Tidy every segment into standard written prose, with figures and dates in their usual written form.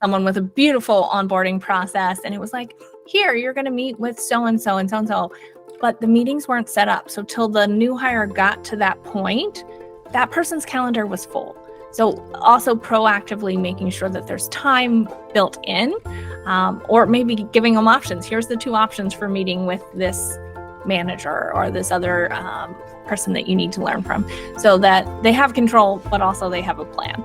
someone with a beautiful onboarding process, and it was like, here, you're going to meet with so-and-so and so-and-so. But the meetings weren't set up. So till the new hire got to that point, that person's calendar was full. So also proactively making sure that there's time built in, or maybe giving them options. Here's the 2 options for meeting with this manager or this other person that you need to learn from, so that they have control, but also they have a plan.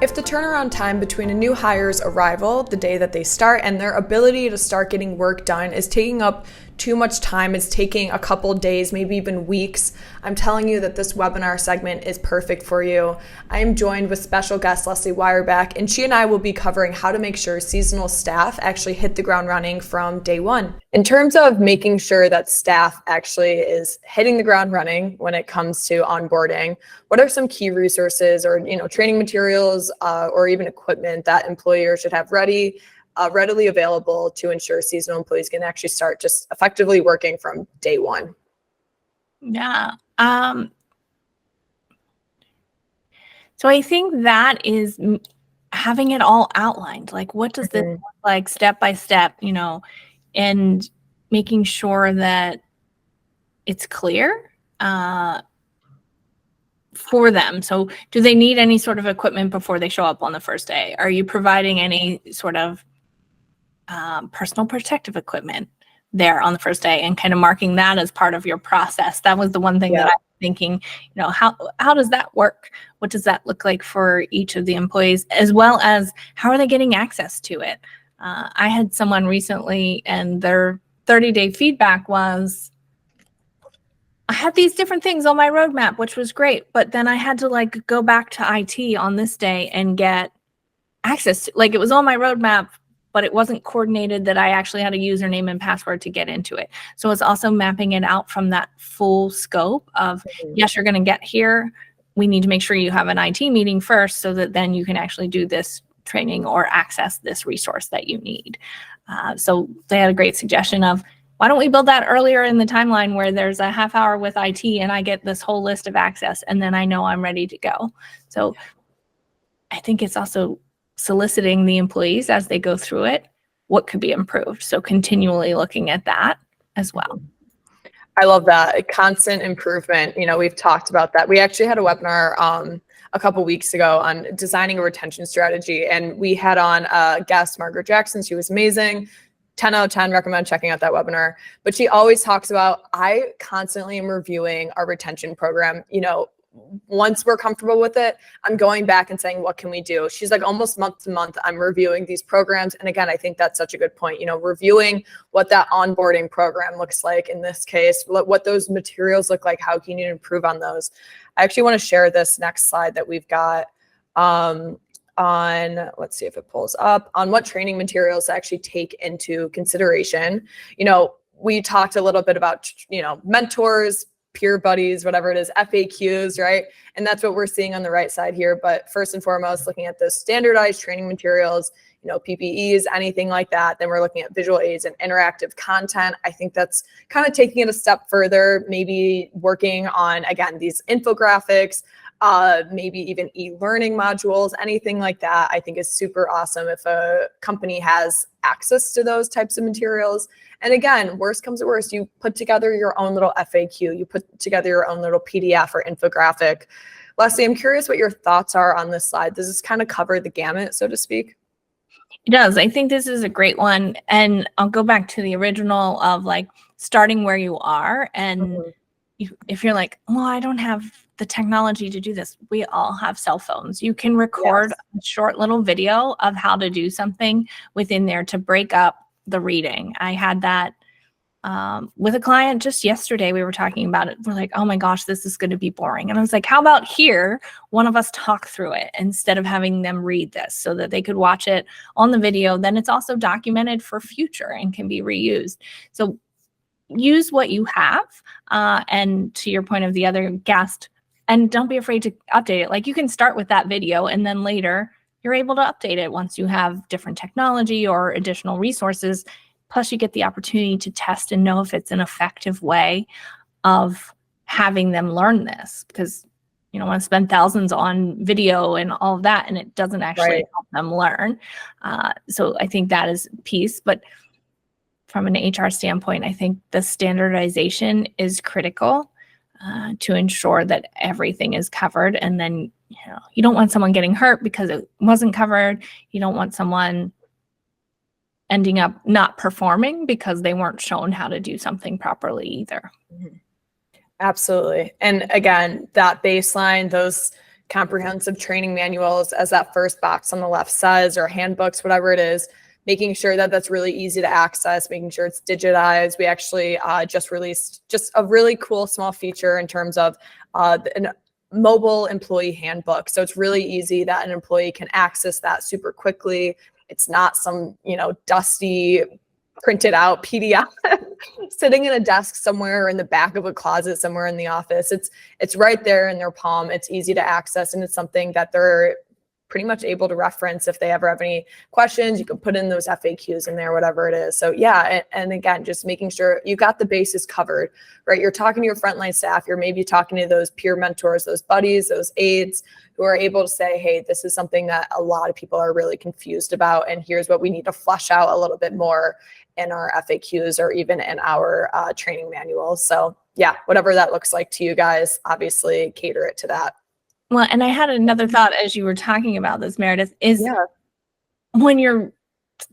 If the turnaround time between a new hire's arrival, the day that they start, and their ability to start getting work done is taking up too much time, it's taking a couple days, maybe even weeks, I'm telling you that this webinar segment is perfect for you. I am joined with special guest Leslie Wireback, and she and I will be covering how to make sure seasonal staff actually hit the ground running from day one. In terms of making sure that staff actually is hitting the ground running when it comes to onboarding, what are some key resources or training materials or even equipment that employers should have readily available to ensure seasonal employees can actually start just effectively working from day one? Yeah. So I think that is having it all outlined. Like, what does this look like step by step, and making sure that it's clear for them. So do they need any sort of equipment before they show up on the first day? Are you providing any sort of personal protective equipment there on the first day, and kind of marking that as part of your process? That was the one thing that I was thinking, how does that work? What does that look like for each of the employees, as well as how are they getting access to it? I had someone recently, and their 30-day feedback was, I had these different things on my roadmap, which was great, but then I had to go back to IT on this day and get access to, it was on my roadmap, but it wasn't coordinated that I actually had a username and password to get into it. So it's also mapping it out from that full scope of, yes, you're going to get here. We need to make sure you have an IT meeting first, so that then you can actually do this training or access this resource that you need. So they had a great suggestion of, why don't we build that earlier in the timeline where there's a half hour with IT and I get this whole list of access, and then I know I'm ready to go. So I think it's also soliciting the employees as they go through it, what could be improved. So continually looking at that as well. I love that. Constant improvement. We've talked about that. We actually had a webinar a couple weeks ago on designing a retention strategy, and we had on a guest, Margaret Jackson. She was amazing. 10 out of 10, recommend checking out that webinar. But she always talks about, I constantly am reviewing our retention program. Once we're comfortable with it, I'm going back and saying, what can we do? She's like, almost month to month, I'm reviewing these programs. And again, I think that's such a good point, reviewing what that onboarding program looks like in this case, what those materials look like, how can you improve on those? I actually want to share this next slide that we've got on, let's see if it pulls up, on what training materials to actually take into consideration. We talked a little bit about, mentors, peer buddies, whatever it is, FAQs, right? And that's what we're seeing on the right side here. But first and foremost, looking at the standardized training materials, PPEs, anything like that. Then we're looking at visual aids and interactive content. I think that's kind of taking it a step further, maybe working on, again, these infographics, maybe even e-learning modules, anything like that, I think is super awesome if a company has access to those types of materials. And again, worst comes to worst, you put together your own little FAQ, you put together your own little PDF or infographic. Leslie, I'm curious what your thoughts are on this slide. Does this kind of cover the gamut, so to speak? It does. I think this is a great one. And I'll go back to the original of starting where you are. And if you're like, well, I don't have the technology to do this, we all have cell phones. You can record a short little video of how to do something within there to break up the reading. I had that with a client just yesterday. We were talking about it. We're like, oh my gosh, this is going to be boring. And I was like, how about here, one of us talk through it instead of having them read this, so that they could watch it on the video. Then it's also documented for future and can be reused. So use what you have. And to your point of the other guest, and don't be afraid to update it. You can start with that video, and then later you're able to update it once you have different technology or additional resources. Plus, you get the opportunity to test and know if it's an effective way of having them learn this, because you know, want to spend thousands on video and all of that, and it doesn't actually Right. help them learn. So I think that is a piece. But from an HR standpoint, I think the standardization is critical to ensure that everything is covered. And then, you know, you don't want someone getting hurt because it wasn't covered. You don't want someone ending up not performing because they weren't shown how to do something properly either. Mhm. Absolutely. And again, that baseline, those comprehensive training manuals, as that first box on the left says, or handbooks, whatever it is, making sure that that's really easy to access, making sure it's digitized. We actually just released just a really cool small feature in terms of an mobile employee handbook. So it's really easy that an employee can access that super quickly. It's not some, you know, dusty printed out PDF sitting in a desk somewhere in the back of a closet somewhere in the office. It's right there in their palm. It's easy to access, and it's something that they're pretty much able to reference if they ever have any questions. You can put in those FAQs in there, whatever it is. So yeah, and again, just making sure you got the bases covered, right? You're talking to your frontline staff. You're maybe talking to those peer mentors, those buddies, those aides who are able to say, hey, this is something that a lot of people are really confused about, and here's what we need to flesh out a little bit more in our FAQs or even in our training manuals. So yeah, whatever that looks like to you guys, obviously cater it to that. Well, and I had another thought as you were talking about this, Meredith, is Yeah. when you're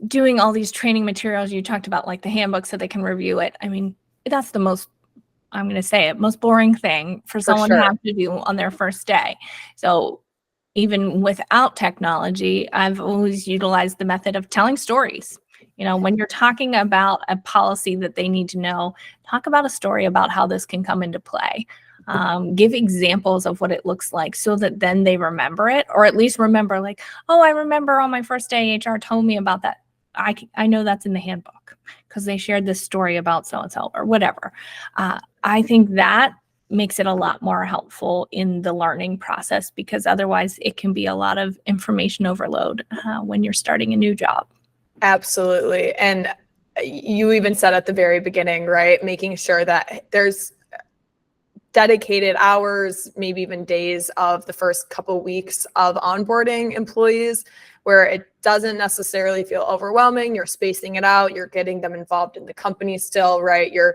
doing all these training materials, you talked about like the handbook so they can review it. I mean, that's the most, I'm going to say it, most boring thing for someone to sure. have to do on their first day. So even without technology, I've always utilized the method of telling stories. You know, when you're talking about a policy that they need to know, talk about a story about how this can come into play. Give examples of what it looks like so that then they remember it, or at least remember like, oh, I remember on my first day, HR told me about that. I know that's in the handbook because they shared this story about so-and-so or whatever. I think that makes it a lot more helpful in the learning process, because otherwise it can be a lot of information overload when you're starting a new job. Absolutely. And you even said at the very beginning, right, making sure that there's dedicated hours, maybe even days of the first couple weeks of onboarding employees where it doesn't necessarily feel overwhelming. You're spacing it out. You're getting them involved in the company still, right? You're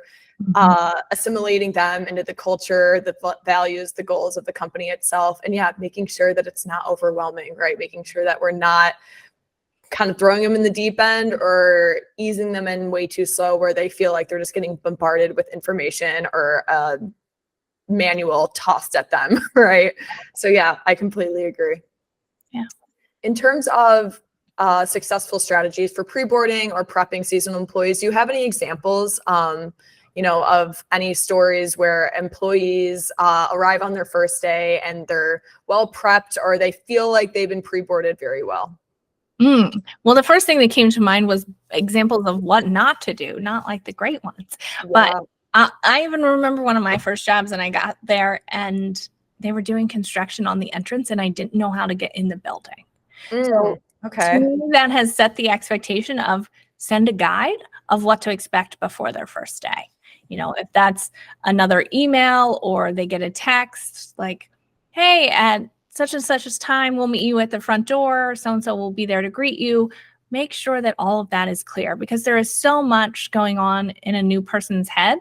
assimilating them into the culture, the values, the goals of the company itself. And yeah, making sure that it's not overwhelming, right? Making sure that we're not kind of throwing them in the deep end or easing them in way too slow where they feel like they're just getting bombarded with information or manual tossed at them, right? So yeah, I completely agree. Yeah. In terms of successful strategies for pre-boarding or prepping seasonal employees, do you have any examples, of any stories where employees arrive on their first day and they're well prepped or they feel like they've been pre-boarded very well? Well, the first thing that came to mind was examples of what not to do, not like the great ones. Yeah. But I even remember one of my first jobs, and I got there and they were doing construction on the entrance and I didn't know how to get in the building. So Okay. to me, that has set the expectation of send a guide of what to expect before their first day. You know, if that's another email or they get a text like, hey, at such and such time, we'll meet you at the front door. So-and-so will be there to greet you. Make sure that all of that is clear, because there is so much going on in a new person's head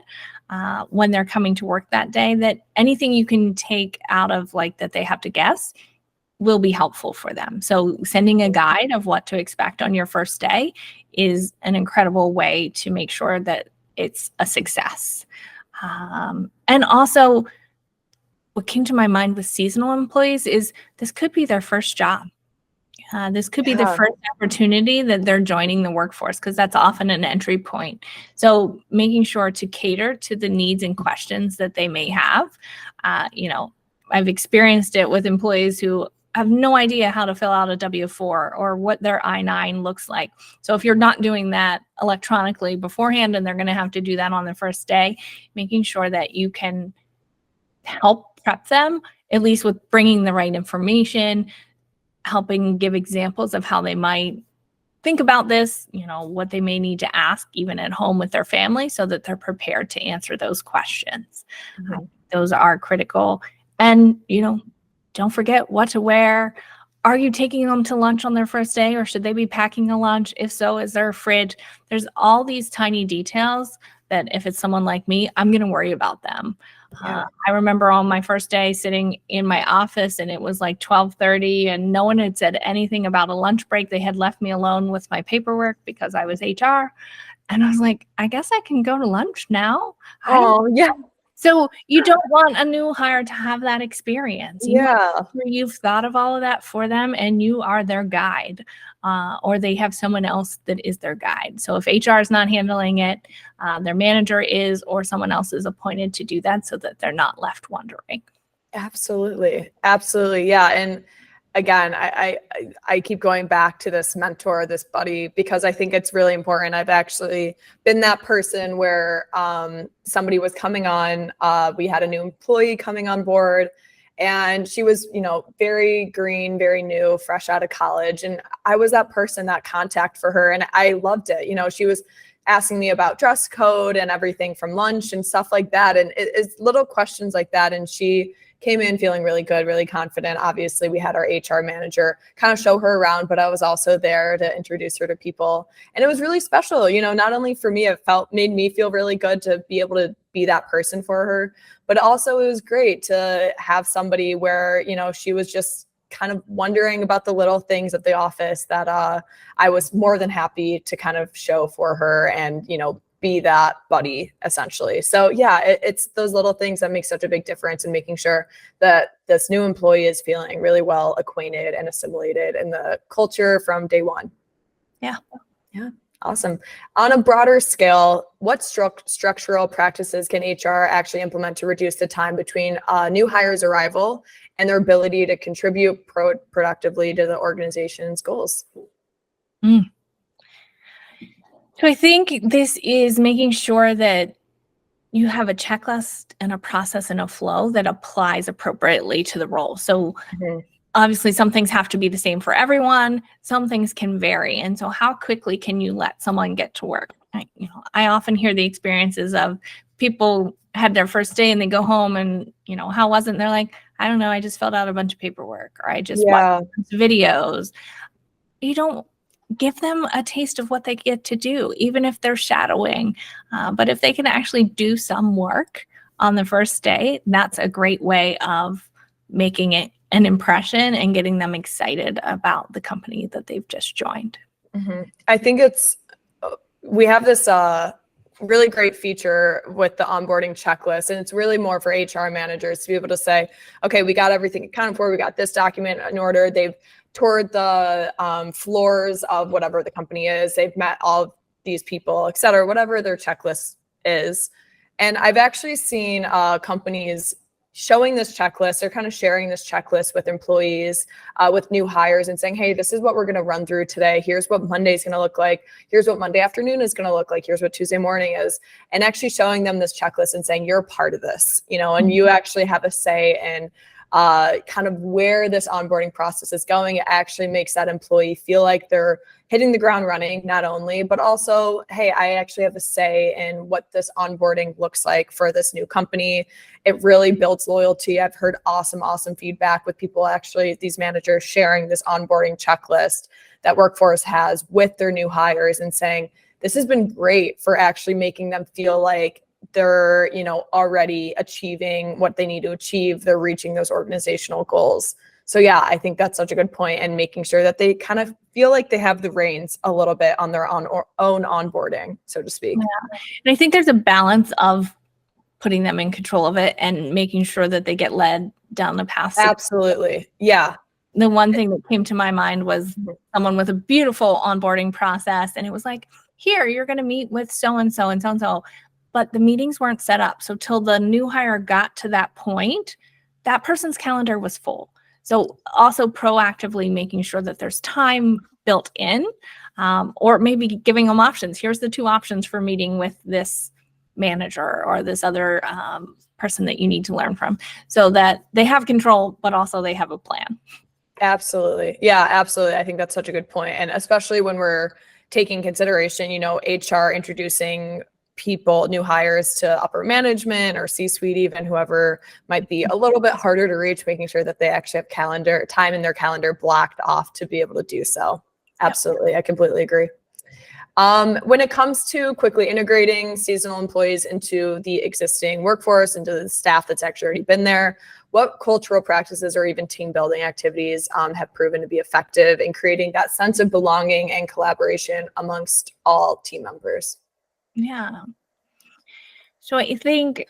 when they're coming to work that day, that anything you can take out of like that they have to guess will be helpful for them. So sending a guide of what to expect on your first day is an incredible way to make sure that it's a success. And also, what came to my mind with seasonal employees is this could be their first job. This could be the first opportunity that they're joining the workforce, because that's often an entry point. So making sure to cater to the needs and questions that they may have. I've experienced it with employees who have no idea how to fill out a W-4 or what their I-9 looks like. So if you're not doing that electronically beforehand and they're going to have to do that on their first day, making sure that you can help prep them, at least with bringing the right information, helping give examples of how they might think about this, what they may need to ask even at home with their family so that they're prepared to answer those questions. Those are critical. And, don't forget what to wear. Are you taking them to lunch on their first day, or should they be packing a lunch? If so, is there a fridge? There's all these tiny details that if it's someone like me, I'm going to worry about them. Yeah. I remember on my first day sitting in my office and it was like 12:30 and no one had said anything about a lunch break. They had left me alone with my paperwork because I was HR. And I was like, I guess I can go to lunch now. Oh, yeah. So you don't want a new hire to have that experience. You Yeah. want to make sure you've thought of all of that for them and you are their guide, or they have someone else that is their guide. So if HR is not handling it, their manager is, or someone else is appointed to do that so that they're not left wondering. Absolutely. Absolutely. Yeah. And again, I keep going back to this mentor, this buddy, because I think it's really important. I've actually been that person where somebody was coming on, we had a new employee coming on board, and she was, very green, very new, fresh out of college. And I was that person, that contact for her. And I loved it. She was asking me about dress code and everything from lunch and stuff like that. And it's little questions like that. And she came in feeling really good, really confident. Obviously, we had our HR manager kind of show her around, but I was also there to introduce her to people. And it was really special, not only for me, made me feel really good to be able to be that person for her, but also it was great to have somebody where, she was just kind of wondering about the little things at the office that I was more than happy to kind of show for her and, be that buddy essentially. So yeah, it's those little things that make such a big difference in making sure that this new employee is feeling really well acquainted and assimilated in the culture from day one. Yeah. Yeah. Awesome. On a broader scale, what structural practices can HR actually implement to reduce the time between new hires' arrival and their ability to contribute productively to the organization's goals? So I think this is making sure that you have a checklist and a process and a flow that applies appropriately to the role. So obviously some things have to be the same for everyone. Some things can vary. And so how quickly can you let someone get to work? I often hear the experiences of people had their first day and they go home and, how was it? And they're like, I don't know, I just filled out a bunch of paperwork or I just watched videos. You don't give them a taste of what they get to do, even if they're shadowing. But if they can actually do some work on the first day, that's a great way of making it an impression and getting them excited about the company that they've just joined. I think we have this really great feature with the onboarding checklist, and it's really more for HR managers to be able to say, okay, we got everything accounted for, we got this document in order, they've toured the floors of whatever the company is, they've met all of these people, et cetera, whatever their checklist is. And I've actually seen companies showing this checklist, they're kind of sharing this checklist with employees, with new hires and saying, hey, this is what we're going to run through today. Here's what Monday is going to look like. Here's what Monday afternoon is going to look like. Here's what Tuesday morning is. And actually showing them this checklist and saying, you're a part of this, and you actually have a say in kind of where this onboarding process is going. It actually makes that employee feel like they're hitting the ground running, not only, but also, hey, I actually have a say in what this onboarding looks like for this new company. It really builds loyalty. I've heard awesome feedback with people, actually, these managers sharing this onboarding checklist that Workforce has with their new hires and saying, this has been great for actually making them feel like they're, already achieving what they need to achieve. They're reaching those organizational goals. So yeah, I think that's such a good point, and making sure that they kind of feel like they have the reins a little bit on their own onboarding, so to speak. Yeah. And I think there's a balance of putting them in control of it and making sure that they get led down the path. Absolutely. Yeah. The one thing that came to my mind was someone with a beautiful onboarding process. And it was like, here, you're going to meet with so-and-so and so-and-so. But the meetings weren't set up. So till the new hire got to that point, that person's calendar was full. So also proactively making sure that there's time built in, or maybe giving them options. Here's the 2 options for meeting with this manager or this other person that you need to learn from, so that they have control, but also they have a plan. Absolutely. Yeah, absolutely. I think that's such a good point. And especially when we're taking consideration, HR introducing people, new hires to upper management or C-suite, even whoever might be a little bit harder to reach, making sure that they actually have time in their calendar blocked off to be able to do so. Absolutely. I completely agree. When it comes to quickly integrating seasonal employees into the existing workforce, into the staff that's actually already been there, what cultural practices or even team building activities have proven to be effective in creating that sense of belonging and collaboration amongst all team members? Yeah. So I think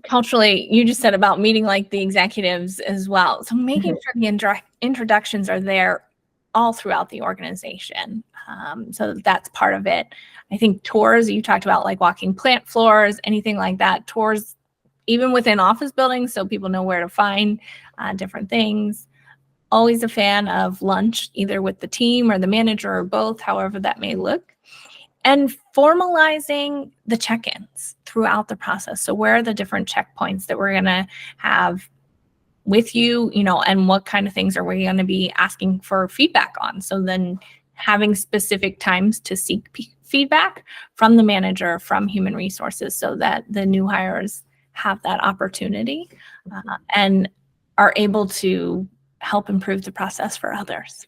culturally, you just said about meeting like the executives as well. So making sure the introductions are there all throughout the organization. So that's part of it. I think tours, you talked about like walking plant floors, anything like that. Tours, even within office buildings, so people know where to find different things. Always a fan of lunch, either with the team or the manager or both, however that may look. And formalizing the check-ins throughout the process. So where are the different checkpoints that we're going to have with you, and what kind of things are we going to be asking for feedback on? So then having specific times to seek feedback from the manager, from human resources, so that the new hires have that opportunity and are able to help improve the process for others.